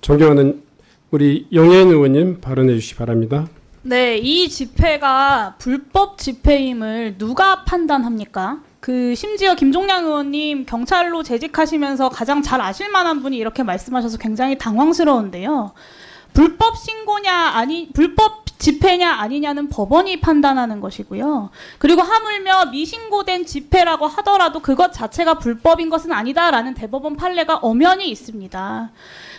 존경하는 우리 영예인 의원님 발언해 주시기 바랍니다. 네, 이 집회가 불법 집회임을 누가 판단합니까? 심지어 김종량 의원님 경찰로 재직하시면서 가장 잘 아실 만한 분이 이렇게 말씀하셔서 굉장히 당황스러운데요. 불법 신고냐 불법 집회냐 아니냐는 법원이 판단하는 것이고요. 그리고 하물며 미신고된 집회라고 하더라도 그것 자체가 불법인 것은 아니다라는 대법원 판례가 엄연히 있습니다.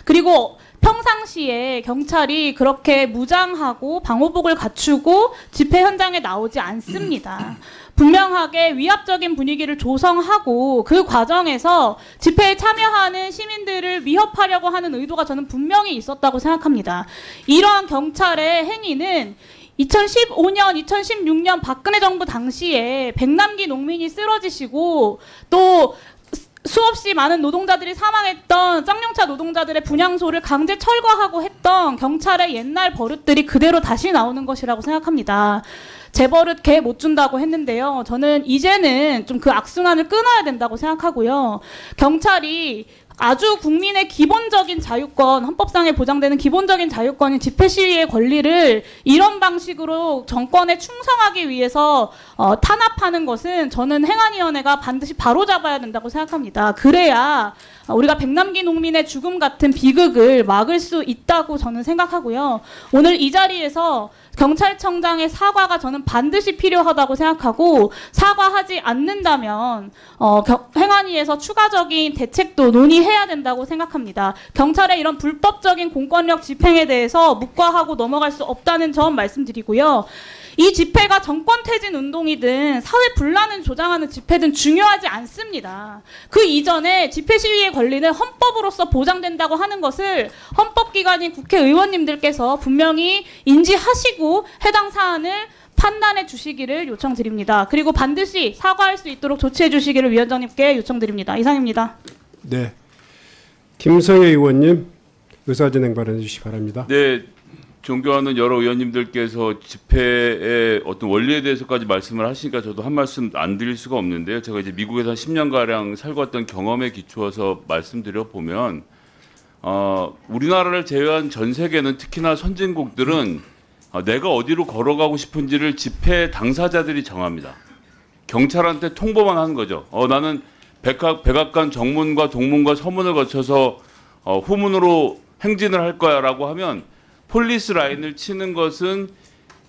그리고 평상시에 경찰이 그렇게 무장하고 방호복을 갖추고 집회 현장에 나오지 않습니다. 분명하게 위압적인 분위기를 조성하고 그 과정에서 집회에 참여하는 시민들을 위협하려고 하는 의도가 저는 분명히 있었다고 생각합니다. 이러한 경찰의 행위는 2015년, 2016년 박근혜 정부 당시에 100남기 농민이 쓰러지시고 또 수없이 많은 노동자들이 사망했던 쌍용차 노동자들의 분향소를 강제 철거하고 했던 경찰의 옛날 버릇들이 그대로 다시 나오는 것이라고 생각합니다. 제 버릇 개 못 준다고 했는데요. 저는 이제는 좀 그 악순환을 끊어야 된다고 생각하고요. 경찰이 아주 국민의 기본적인 자유권, 헌법상에 보장되는 기본적인 자유권인 집회 시위의 권리를 이런 방식으로 정권에 충성하기 위해서 탄압하는 것은 저는 행안위원회가 반드시 바로잡아야 된다고 생각합니다. 그래야 우리가 백남기 농민의 죽음 같은 비극을 막을 수 있다고 저는 생각하고요. 오늘 이 자리에서 경찰청장의 사과가 저는 반드시 필요하다고 생각하고 사과하지 않는다면 행안위에서 추가적인 대책도 논의해야 된다고 생각합니다. 경찰의 이런 불법적인 공권력 집행에 대해서 묵과하고 넘어갈 수 없다는 점 말씀드리고요. 이 집회가 정권 퇴진 운동이든 사회 분란을 조장하는 집회든 중요하지 않습니다. 그 이전에 집회 시위의 권리는 헌법으로서 보장된다고 하는 것을 헌법기관인 국회의원님들께서 분명히 인지하시고 해당 사안을 판단해 주시기를 요청드립니다. 그리고 반드시 사과할 수 있도록 조치해 주시기를 위원장님께 요청드립니다. 이상입니다. 네, 김성애 의원님 의사진행 발언해 주시기 바랍니다. 네. 존경하는 여러 의원님들께서 집회의 어떤 원리에 대해서까지 말씀을 하시니까 저도 한 말씀 안 드릴 수가 없는데요. 제가 이제 미국에서 한 10년가량 살고 왔던 경험에 기초해서 말씀드려 보면 우리나라를 제외한 전 세계는 특히나 선진국들은 내가 어디로 걸어가고 싶은지를 집회 당사자들이 정합니다. 경찰한테 통보만 하는 거죠. 나는 백악관 정문과 동문과 서문을 거쳐서 후문으로 행진을 할 거야 라고 하면 폴리스 라인을 치는 것은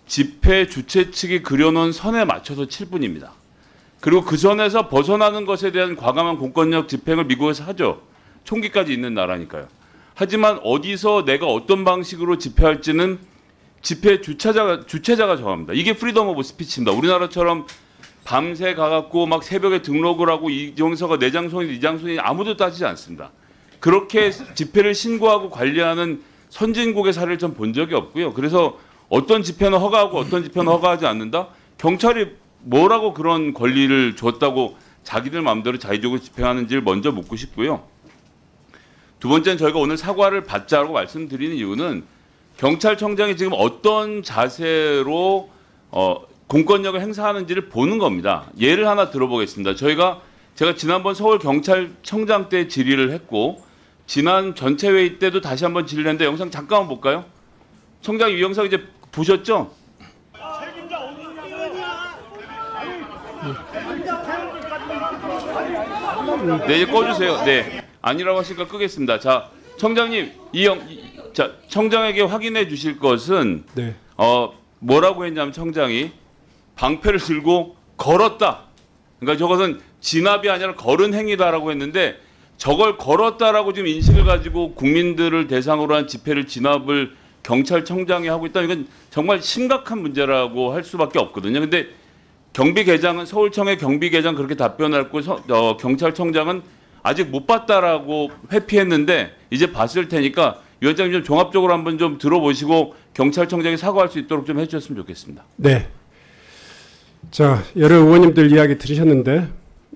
집회 주최 측이 그려놓은 선에 맞춰서 칠 뿐입니다. 그리고 그 선에서 벗어나는 것에 대한 과감한 공권력 집행을 미국에서 하죠. 총기까지 있는 나라니까요. 하지만 어디서 내가 어떤 방식으로 집회할지는 집회 주최자가 정합니다. 이게 프리덤 오브 스피치입니다. 우리나라처럼 밤새 가갖고 막 새벽에 등록을 하고 이 정서가 내 장소니 네 장소니 아무도 따지지 않습니다. 그렇게 집회를 신고하고 관리하는 선진국의 사례를 전 본 적이 없고요. 그래서 어떤 집회는 허가하고 어떤 집회는 허가하지 않는다? 경찰이 뭐라고 그런 권리를 줬다고 자기들 마음대로 자의적으로 집행하는지를 먼저 묻고 싶고요. 두 번째는 저희가 오늘 사과를 받자고 말씀드리는 이유는 경찰청장이 지금 어떤 자세로 공권력을 행사하는지를 보는 겁니다. 예를 하나 들어보겠습니다. 제가 지난번 서울경찰청장 때 질의를 했고 지난 전체 회의 때도 다시 한번 질의를 했는데 영상 잠깐만 볼까요? 청장 이 영상 이제 보셨죠? 네, 이제 꺼주세요. 네, 아니라고 하시니까 끄겠습니다. 자, 청장님, 청장에게 확인해 주실 것은 네. 뭐라고 했냐면 청장이 방패를 들고 걸었다. 그러니까 저것은 진압이 아니라 걸은 행위다라고 했는데 저걸 걸었다라고 지금 인식을 가지고 국민들을 대상으로 한 집회를 진압을 경찰청장이 하고 있다. 이건 정말 심각한 문제라고 할 수밖에 없거든요. 근데 경비계장은 서울청의 경비계장 그렇게 답변했고 경찰청장은 아직 못 봤다라고 회피했는데 이제 봤을 테니까 위원장님 좀 종합적으로 한번 좀 들어보시고 경찰청장이 사과할 수 있도록 좀 해주셨으면 좋겠습니다. 네. 자, 여러 의원님들 이야기 들으셨는데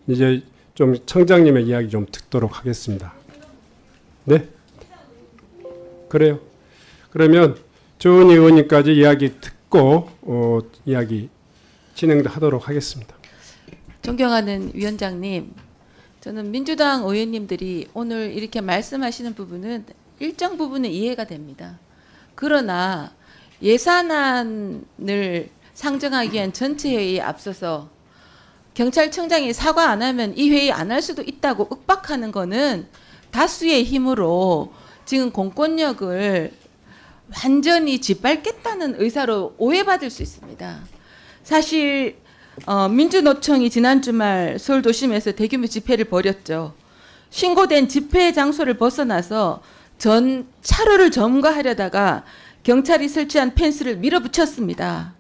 이제 좀 청장님의 이야기 좀 듣도록 하겠습니다. 네? 그래요. 그러면 조은희 의원님까지 이야기 듣고 이야기 진행하도록 하겠습니다. 존경하는 위원장님, 저는 민주당 의원님들이 오늘 이렇게 말씀하시는 부분은 일정 부분은 이해가 됩니다. 그러나 예산안을 상정하기 위한 전체 회의에 앞서서 경찰청장이 사과 안 하면 이 회의 안 할 수도 있다고 윽박하는 거는 다수의 힘으로 지금 공권력을 완전히 짓밟겠다는 의사로 오해받을 수 있습니다. 사실 민주노총이 지난 주말 서울 도심에서 대규모 집회를 벌였죠. 신고된 집회 장소를 벗어나서 전 차로를 점거하려다가 경찰이 설치한 펜스를 밀어붙였습니다.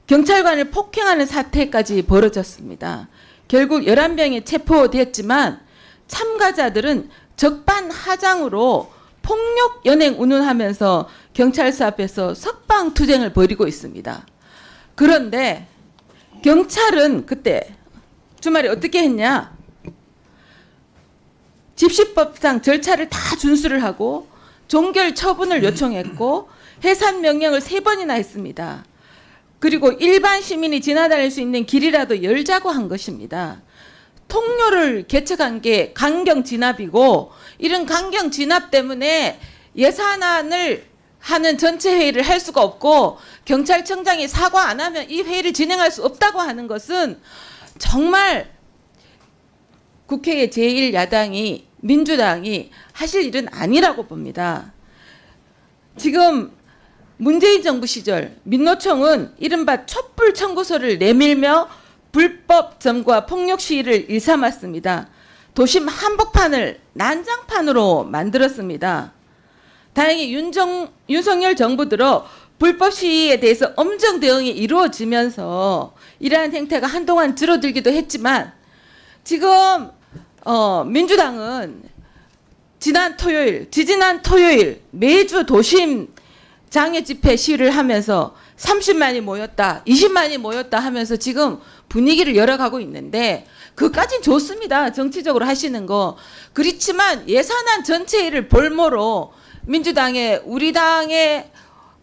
경찰관을 폭행하는 사태까지 벌어졌습니다. 결국 11명이 체포됐지만 참가자들은 적반하장으로 폭력 연행 운운하면서 경찰서 앞에서 석방투쟁을 벌이고 있습니다. 그런데 경찰은 그때 주말에 어떻게 했냐? 집시법상 절차를 다 준수를 하고 종결 처분을 요청했고 해산 명령을 3번이나 했습니다. 그리고 일반 시민이 지나다닐 수 있는 길이라도 열자고 한 것입니다. 통로를 개척한 게 강경 진압이고 이런 강경 진압 때문에 예산안을 하는 전체 회의를 할 수가 없고 경찰청장이 사과 안 하면 이 회의를 진행할 수 없다고 하는 것은 정말 국회의 제1야당이 민주당이 하실 일은 아니라고 봅니다. 지금 문재인 정부 시절 민노총은 이른바 촛불 청구서를 내밀며 불법 점거와 폭력 시위를 일삼았습니다. 도심 한복판을 난장판으로 만들었습니다. 다행히 윤석열 정부 들어 불법 시위에 대해서 엄정 대응이 이루어지면서 이러한 행태가 한동안 줄어들기도 했지만 지금 민주당은 지지난 토요일 매주 도심 장애 집회 시위를 하면서 30만이 모였다, 20만이 모였다 하면서 지금 분위기를 열어가고 있는데 그까진 좋습니다. 정치적으로 하시는 거. 그렇지만 예산안 전체를 볼모로 민주당의 우리 당의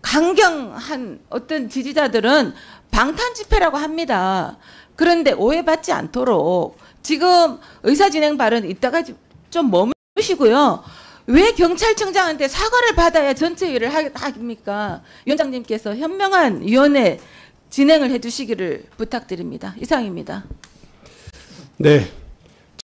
강경한 어떤 지지자들은 방탄 집회라고 합니다. 그런데 오해받지 않도록 지금 의사진행 발언 이따가 좀 머무시고요. 왜 경찰청장한테 사과를 받아야 전체 회의를 합니까? 위원장님께서 현명한 위원회 진행을 해주시기를 부탁드립니다. 이상입니다. 네.